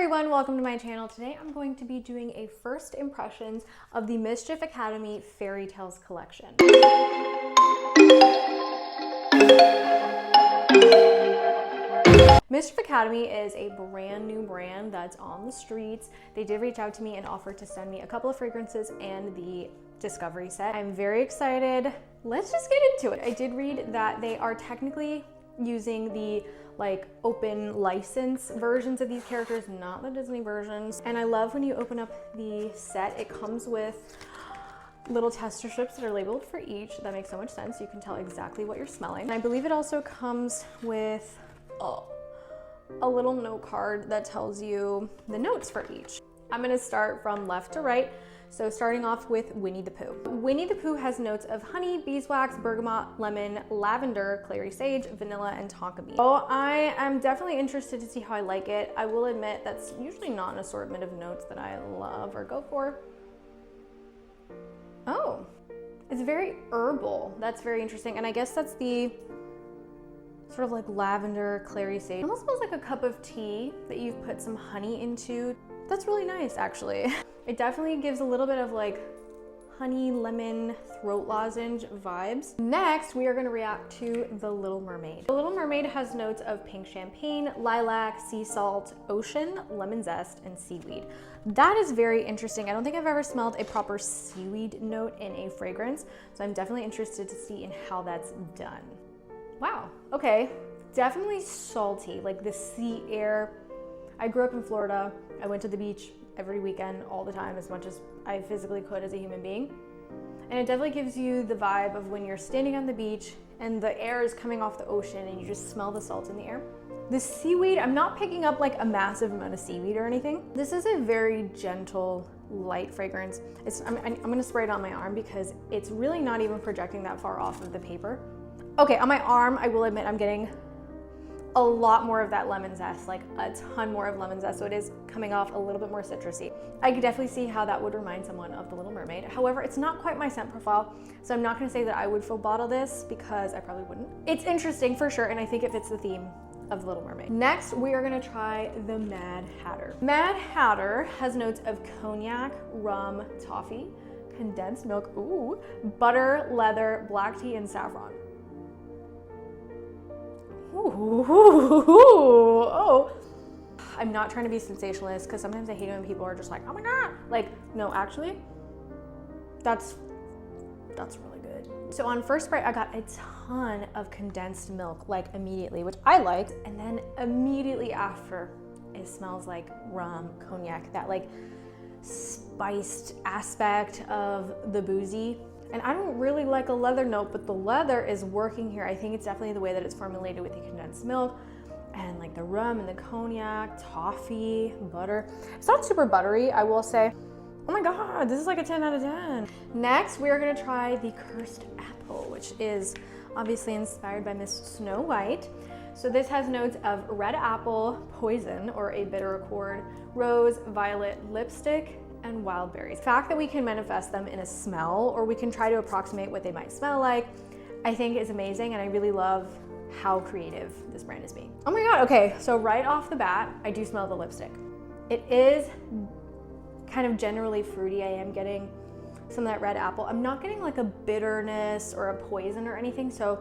everyone, welcome to my channel. Today I'm going to be doing a first impressions of the Mischief Academy Fairy Tales collection. Mischief Academy is a brand new brand that's on the streets. They did reach out to me and offered to send me a couple of fragrances and the Discovery Set. I'm very excited. Let's just get into it. I did read that they are technically using the open license versions of these characters, not the Disney versions. And I love when you open up the set, it comes with little tester strips that are labeled for each. That makes so much sense. You can tell exactly what you're smelling. And I believe it also comes with a little note card that tells you the notes for each. I'm gonna start from left to right. So starting off with Winnie the Pooh. Winnie the Pooh has notes of honey, beeswax, bergamot, lemon, lavender, clary sage, vanilla, and tonka bean. Oh, I am definitely interested to see how I like it. I will admit that's usually not an assortment of notes that I love or go for. Oh, it's very herbal. That's very interesting. And I guess that's the sort of like lavender, clary sage. It almost smells like a cup of tea that you've put some honey into. That's really nice, actually. It definitely gives a little bit of like honey, lemon, throat lozenge vibes. Next, we are gonna react to The Little Mermaid. The Little Mermaid has notes of pink champagne, lilac, sea salt, ocean, lemon zest, and seaweed. That is very interesting. I don't think I've ever smelled a proper seaweed note in a fragrance, so I'm definitely interested to see in how that's done. Wow, okay. Definitely salty, like the sea air. I grew up in Florida. I went to the beach every weekend, all the time, as much as I physically could as a human being. And it definitely gives you the vibe of when you're standing on the beach and the air is coming off the ocean and you just smell the salt in the air. The seaweed, I'm not picking up like a massive amount of seaweed or anything. This is a very gentle, light fragrance. I'm gonna spray it on my arm because it's really not even projecting that far off of the paper. Okay, on my arm, I will admit I'm getting a lot more of that lemon zest, like a ton more of lemon zest, so it is coming off a little bit more citrusy. I could definitely see how that would remind someone of The Little Mermaid. However, it's not quite my scent profile, so I'm not gonna say that I would full bottle this because I probably wouldn't. It's interesting for sure, and I think it fits the theme of The Little Mermaid. Next, we are gonna try the Mad Hatter. Mad Hatter has notes of cognac, rum, toffee, condensed milk, ooh, butter, leather, black tea, and saffron. Oh, I'm not trying to be sensationalist because sometimes I hate it when people are just like, oh my God. Like, no, actually, that's really good. So on first spray, I got a ton of condensed milk, like immediately, which I liked. And then immediately after, it smells like rum, cognac, that like spiced aspect of the boozy. And I don't really like a leather note, but the leather is working here. I think it's definitely the way that it's formulated with the condensed milk and like the rum and the cognac, toffee, butter. It's not super buttery, I will say. Oh my God, this is like a 10 out of 10. Next, we are gonna try the Cursed Apple, which is obviously inspired by Miss Snow White. So this has notes of red apple, poison, or a bitter accord, rose, violet, lipstick, and wild berries. The fact that we can manifest them in a smell, or we can try to approximate what they might smell like, I think is amazing, and I really love how creative this brand is being. Oh my God, okay, so right off the bat, I do smell the lipstick. It is kind of generally fruity. I am getting some of that red apple. I'm not getting like a bitterness or a poison or anything, so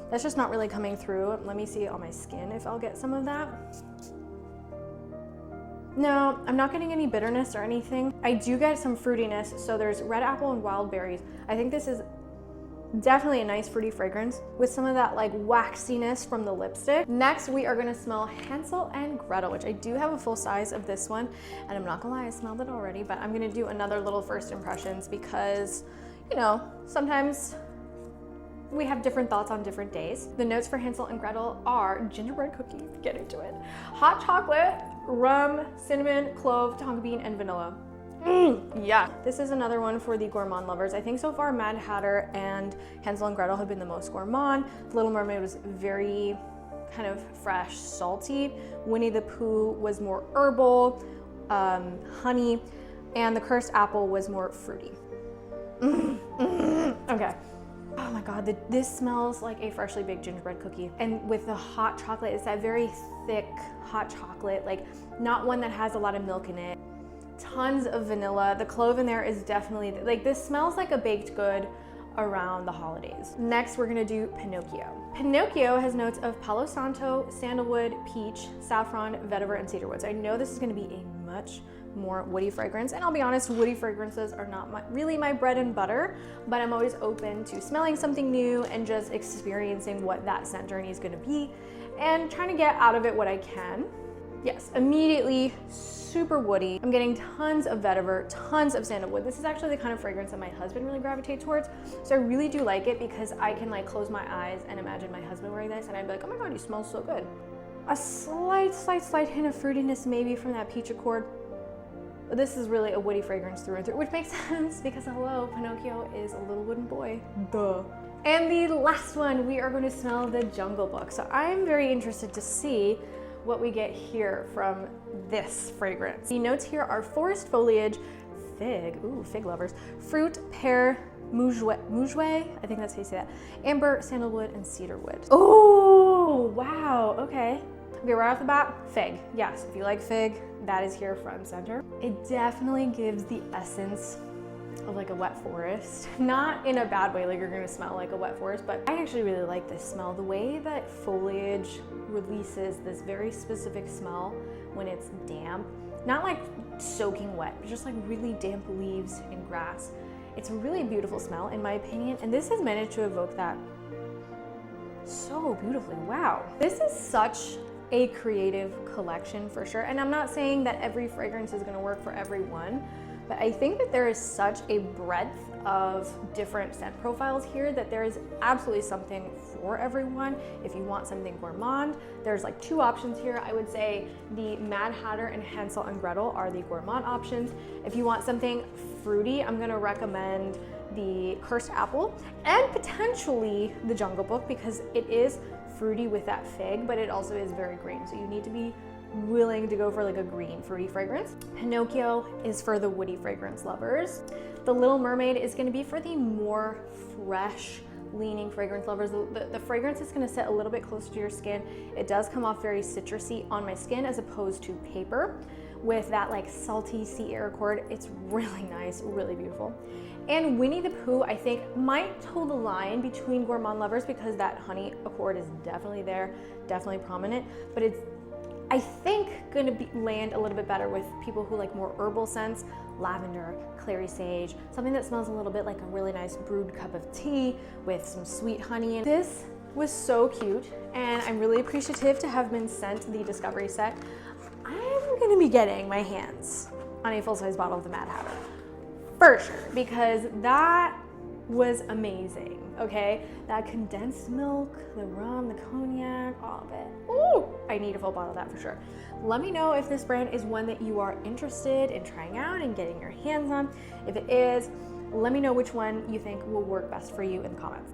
that's just not really coming through. Let me see on my skin if I'll get some of that. No, I'm not getting any bitterness or anything. I do get some fruitiness, so there's red apple and wild berries. I think this is definitely a nice fruity fragrance with some of that like waxiness from the lipstick. Next, we are gonna smell Hansel and Gretel, which I do have a full size of this one, and I'm not gonna lie, I smelled it already, but I'm gonna do another little first impressions because, you know, sometimes we have different thoughts on different days. The notes for Hansel and Gretel are gingerbread cookies, get into it, hot chocolate, rum, cinnamon, clove, tonka bean, and vanilla. Yeah. This is another one for the gourmand lovers. I think so far Mad Hatter and Hansel and Gretel have been the most gourmand. The Little Mermaid was very kind of fresh, salty. Winnie the Pooh was more herbal, honey, and the Cursed Apple was more fruity. Okay. Oh my God, this smells like a freshly baked gingerbread cookie. And with the hot chocolate, it's that very thick hot chocolate, like not one that has a lot of milk in it. Tons of vanilla. The clove in there is definitely, like, this smells like a baked good around the holidays. Next, we're gonna do Pinocchio. Pinocchio has notes of Palo Santo, sandalwood, peach, saffron, vetiver, and cedarwood. So I know this is gonna be a much more woody fragrance. And I'll be honest, woody fragrances are not really my bread and butter, but I'm always open to smelling something new and just experiencing what that scent journey is gonna be and trying to get out of it what I can. Yes, immediately super woody. I'm getting tons of vetiver, tons of sandalwood. This is actually the kind of fragrance that my husband really gravitates towards. So I really do like it because I can like close my eyes and imagine my husband wearing this and I'd be like, oh my God, you smell so good. A slight hint of fruitiness maybe from that peach accord. But this is really a woody fragrance through and through, which makes sense because hello, Pinocchio is a little wooden boy. Duh. And the last one, we are going to smell the Jungle Book. So I'm very interested to see what we get here from this fragrance. The notes here are forest foliage, fig, ooh, fig lovers, fruit, pear, moujouet, I think that's how you say that, amber, sandalwood, and cedarwood. Oh, wow, okay. Okay, right off the bat, fig. Yes, if you like fig, that is here front and center. It definitely gives the essence of like a wet forest. Not in a bad way, like you're gonna smell like a wet forest, but I actually really like this smell. The way that foliage releases this very specific smell when it's damp, not like soaking wet, but just like really damp leaves and grass. It's a really beautiful smell in my opinion, and this has managed to evoke that so beautifully. Wow. This is such a creative collection for sure. And I'm not saying that every fragrance is gonna work for everyone, but I think that there is such a breadth of different scent profiles here that there is absolutely something for everyone. If you want something gourmand, there's like two options here. I would say the Mad Hatter and Hansel and Gretel are the gourmand options. If you want something fruity, I'm gonna recommend the Cursed Apple and potentially the Jungle Book because it is fruity with that fig, but it also is very green. So you need to be willing to go for like a green fruity fragrance. Pinocchio is for the woody fragrance lovers. The Little Mermaid is gonna be for the more fresh leaning fragrance lovers. The fragrance is gonna sit a little bit closer to your skin. It does come off very citrusy on my skin as opposed to paper with that like salty sea air accord. It's really nice, really beautiful. And Winnie the Pooh, I think, might toe the line between gourmand lovers because that honey accord is definitely there, definitely prominent, but it's, I think, gonna land a little bit better with people who like more herbal scents, lavender, clary sage, something that smells a little bit like a really nice brewed cup of tea with some sweet honey. This was so cute, and I'm really appreciative to have been sent the Discovery Set. I'm gonna be getting my hands on a full-size bottle of the Mad Hatter. For sure, because that was amazing, okay? That condensed milk, the rum, the cognac, all of it. Ooh, I need a full bottle of that for sure. Let me know if this brand is one that you are interested in trying out and getting your hands on. If it is, let me know which one you think will work best for you in the comments.